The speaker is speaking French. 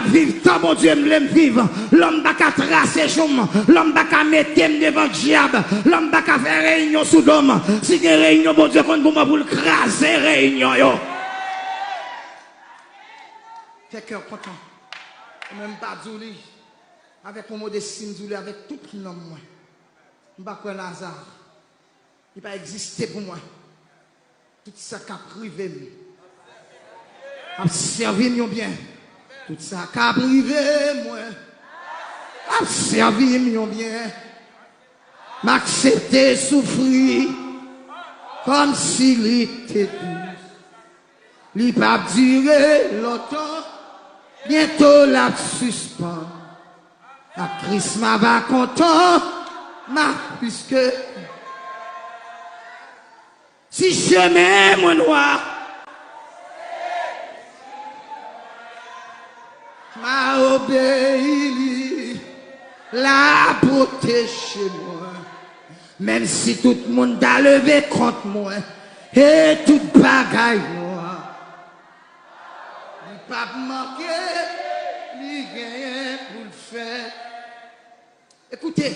m'a vivre, tant mon Dieu me vivre. L'homme n'a qu'à tracer chum, l'homme n'a qu'à mettre devant le diable, l'homme n'a qu'à faire réunion sous l'homme. Si il y a réunion, mon Dieu, pour moi, pour le craser réunion, yo. Fait cœur content. Même pas Zouli, avec mon mot de Zouli, avec tout le nom, moi. Je ne sais pas Lazare. Il n'a pas existé pour moi. Tout ça qui a privé. A servi bien. Tout ça qui a privé, moi. A servi bien. M'accepter souffrir. Comme s'il était doux. Il n'a pas duré longtemps. Bientôt la suspend. La Christ m'a va content. Puisque si chemin mon noir m'a obéi, la beauté chez moi, même si tout le monde a levé contre moi et tout bagaille moi, il pas manquer, il gagne pour le faire. Écoutez.